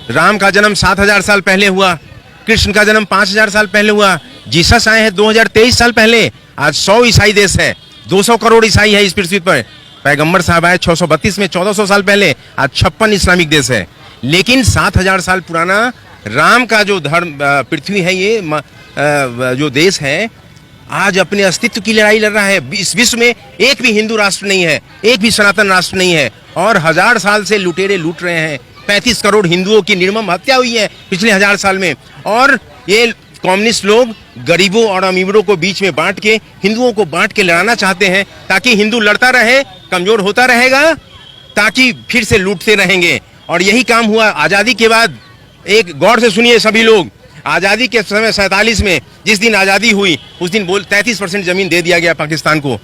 राम का जन्म 7000 साल पहले हुआ, कृष्ण का जन्म 5000 साल पहले हुआ, जीसस आए हैं 2023 साल पहले। आज 100 ईसाई देश है, 200 करोड़ ईसाई है इस पृथ्वी पर। पैगंबर साहब आए 632 में 1400 साल पहले। आज 56 इस्लामिक देश है। लेकिन 7000 साल पुराना राम का जो धर्म पृथ्वी है, ये जो देश है, आज अपने अस्तित्व की लड़ाई लड़ रहा है। इस विश्व में एक भी हिंदू राष्ट्र नहीं है, एक भी सनातन राष्ट्र नहीं है, और 1000 साल से लुटेरे लूट रहे हैं। 35 करोड़ हिंदुओं की निर्मम हत्या हुई है पिछले 1000 साल में। और ये कम्युनिस्ट लोग गरीबों और अमीरों को बीच में बांट के, हिंदुओं को बांट के लड़ाना चाहते हैं, ताकि हिंदू लड़ता रहे, कमजोर होता रहेगा, ताकि फिर से लूटते रहेंगे। और यही काम हुआ आजादी के बाद। एक गौर से सुनिए सभी लोग, आजादी के समय 47 में जिस दिन आजादी हुई, उस दिन 33% जमीन दे दिया गया पाकिस्तान को,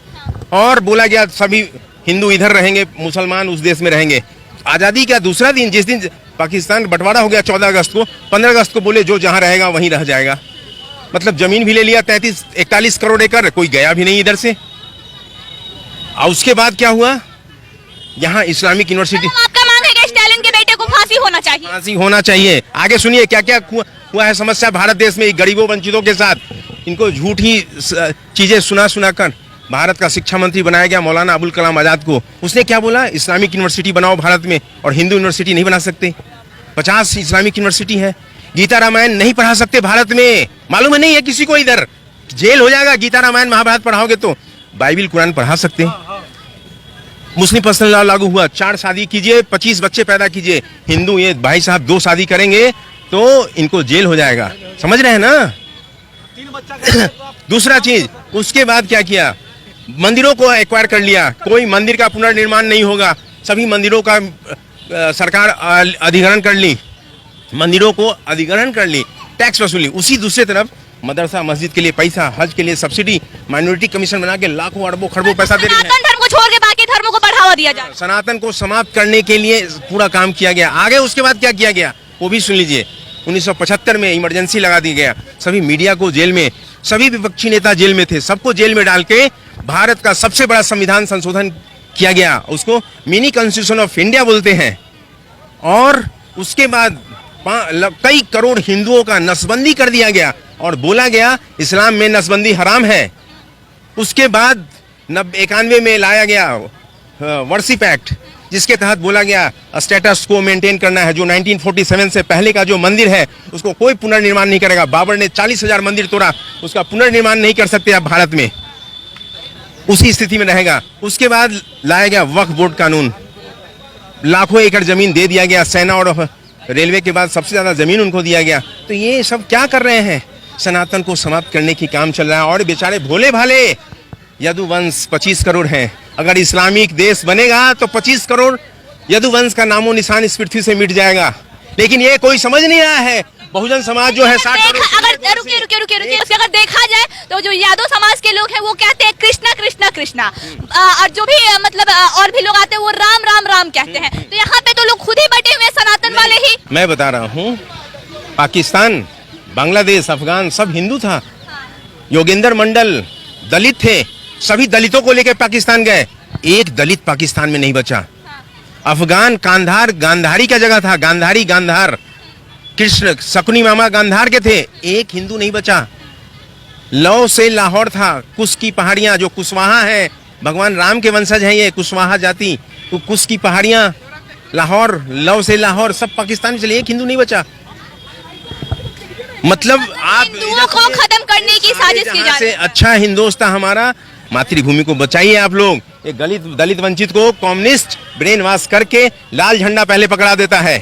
और बोला गया सभी हिंदू इधर रहेंगे, मुसलमान उस देश में रहेंगे। आजादी का दूसरा दिन, जिस दिन पाकिस्तान बंटवारा हो गया 14 अगस्त को, 15 अगस्त को बोले जो जहां रहेगा वहीं रह जाएगा। मतलब जमीन भी ले लिया 41 करोड़ एकड़, कोई गया भी नहीं इधर से। और उसके बाद क्या हुआ, यहाँ इस्लामिक यूनिवर्सिटी। आपका मांग है कि स्टालिन के बेटे को फांसी होना चाहिए? फांसी होना चाहिए। आगे सुनिए क्या क्या हुआ है समस्या भारत देश में गरीबों वंचितों के साथ। इनको झूठी चीजें सुना कर भारत का शिक्षा मंत्री बनाया गया मौलाना अबुल कलाम आजाद को। उसने क्या बोला, इस्लामिक यूनिवर्सिटी बनाओ भारत में, और हिंदू यूनिवर्सिटी नहीं बना सकते। 50 इस्लामिक यूनिवर्सिटी है। गीता रामायण नहीं पढ़ा सकते भारत में, मालूम है नहीं है किसी को, इधर जेल हो जाएगा। गीता रामायण महाभारत पढ़ाओगे तो बाइबिल कुरान पढ़ा सकते हैं। मुस्लिम पर्सनल लॉ लागू हुआ, 4 शादी कीजिए, 25 बच्चे पैदा कीजिए। हिंदू ये भाई साहब 2 शादी करेंगे तो इनको जेल हो जाएगा, समझ रहे हैं ना। 3 बच्चा दूसरा चीज, उसके बाद क्या किया, मंदिरों को एक्वायर कर लिया। कोई मंदिर का पुनर्निर्माण नहीं होगा, सभी मंदिरों का सरकार अधिग्रहण कर ली, मंदिरों को अधिग्रहण कर ली, टैक्स वसूली। उसी दूसरी तरफ मदरसा मस्जिद के लिए पैसा, हज के लिए सब्सिडी, माइनॉरिटी कमीशन बना के लाखों अरबों खरबों पैसा दे रही है। सनातन धर्म को छोड़ के बाकी धर्मों को बढ़ावा दिया जाए। सनातन को समाप्त करने के लिए पूरा काम किया गया। आगे उसके बाद क्या किया गया वो भी सुन लीजिए। 1975 में इमरजेंसी लगा दी गया, सभी मीडिया को जेल में, सभी विपक्षी नेता जेल में थे, सबको जेल में डाल के भारत का सबसे बड़ा संविधान संशोधन किया गया। उसको मिनी कॉन्स्टिट्यूशन ऑफ इंडिया बोलते हैं। और उसके बाद कई करोड़ हिंदुओं का नसबंदी कर दिया गया और बोला गया इस्लाम में नसबंदी हराम है। उसके बाद 91 में लाया गया वर्शिप एक्ट, जिसके तहत बोला गया स्टेटस को मेंटेन करना है। जो 1947 से पहले का जो मंदिर है उसको कोई पुनर्निर्माण नहीं करेगा। बाबर ने 40,000 मंदिर तोड़ा, उसका पुनर्निर्माण नहीं कर सकते आप भारत में, उसी स्थिति में रहेगा। उसके बाद लाया गया वक्फ बोर्ड कानून, लाखों एकड़ जमीन दे दिया गया। सेना और रेलवे के बाद सबसे ज्यादा जमीन उनको दिया गया। तो ये सब क्या कर रहे हैं, सनातन को समाप्त करने की काम चल रहा है। और बेचारे भोले भाले यदुवंश 25 करोड़ हैं। अगर इस्लामिक देश बनेगा तो 25 करोड़ यदुवंश का नामो निशान इस पृथ्वी से मिट जाएगा। लेकिन ये कोई समझ नहीं रहा है। बहुजन समाज जो है 60 करोड़। अगर रुकिए, अगर देखा जाए तो जो यादव समाज के लोग हैं वो कहते हैं कृष्णा कृष्णा कृष्णा, और जो भी मतलब और भी लोग आते हैं वो राम राम राम कहते हैं। तो यहाँ पे तो लोग खुद ही बटे हुए सनातन वाले ही। मैं बता रहा हूँ, पाकिस्तान, बांग्लादेश, अफगान सब हिंदू था। योगेंद्र मंडल दलित थे, सभी दलितों को लेकर पाकिस्तान गए, एक दलित पाकिस्तान में नहीं बचा। अफगान कांधार गांधारी का जगह था, गांधारी गांधार, कृष्ण शकुनी मामा गांधार के थे, एक हिंदू नहीं बचा। लौ से लाहौर था, कुश की पहाड़ियां जो कुशवाहा है, भगवान राम के वंशज हैं ये कुशवाहा जाति, तो कुश की पहाड़ियां, लाहौर, लौ से लाहौर सब पाकिस्तान में चले, एक हिंदू नहीं बचा। मतलब आप हिंदुओं को खत्म करने की साजिश की जा रही है। अच्छा हिंदुस्तान हमारा, मातृभूमि को बचाइए आप लोग। एक दलित वंचित को कम्युनिस्ट ब्रेन वॉश करके लाल झंडा पहले पकड़ा देता है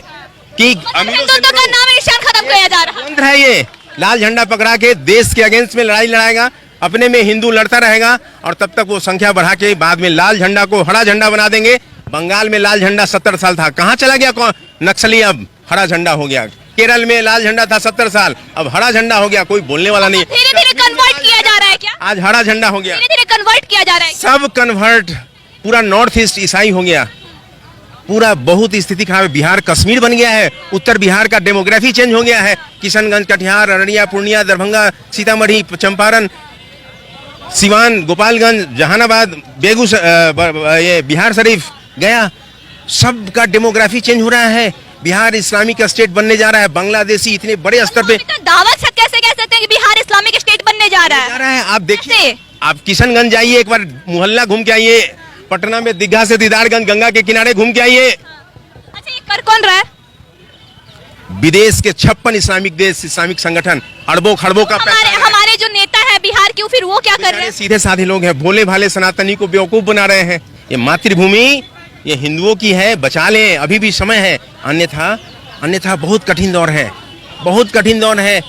कि हिंदुत्व का नाम निशान खत्म किया जा रहा है। ये लाल झंडा पकड़ा के देश के अगेंस्ट में लड़ाई लड़ाएगा, अपने में हिंदू लड़ता रहेगा, और तब तक वो संख्या बढ़ा के बाद में लाल झंडा को हरा झंडा बना देंगे। बंगाल में लाल झंडा 70 साल था, कहाँ चला गया कौन नक्सली, अब हरा झंडा हो गया। केरल में लाल झंडा था 70 साल, अब हरा झंडा हो गया, कोई बोलने वाला नहीं। धीरे धीरे कन्वर्ट किया जा रहा है क्या? आज हरा झंडा हो गया, धीरे धीरे कन्वर्ट किया जा रहा है। सब कन्वर्ट, पूरा नॉर्थ ईस्ट ईसाई हो गया, पूरा बहुत स्थिति खराब है। बिहार कश्मीर बन गया है, उत्तर बिहार का डेमोग्राफी चेंज हो गया है। किशनगंज, कटिहार, अररिया, पूर्णिया, दरभंगा, सीतामढ़ी, चंपारण, सिवान, गोपालगंज, जहानाबाद, बेगूसराय, ये बिहार शरीफ, गया, सब का डेमोग्राफी चेंज हो रहा है। बिहार इस्लामिक स्टेट बनने जा रहा है। बांग्लादेशी इतने बड़े स्तर पे तो दावा कैसे कह सकते हैं कि बिहार इस्लामिक स्टेट बनने जा रहा जा है? रहा है। आप देखिए, कैसे? आप किशनगंज जाइए, एक बार मोहल्ला घूम के आइए। पटना में दीघा से दीदारगंज गंगा के किनारे घूम के आइए। अच्छा, ये कर कौन रहा है? विदेश के 56 इस्लामिक देश, इस्लामिक संगठन, अरबों खरबों का पैसा हमारे है। हमारे जो नेता है बिहार के, फिर वो क्या कर रहे बेचारे हैं? सीधे साधे लोग हैं, भोले भाले सनातनी को बेवकूफ बना रहे हैं। ये मातृभूमि ये हिंदुओं की है, बचा लें, अभी भी समय है। अन्यथा बहुत कठिन दौर है, बहुत कठिन दौर है।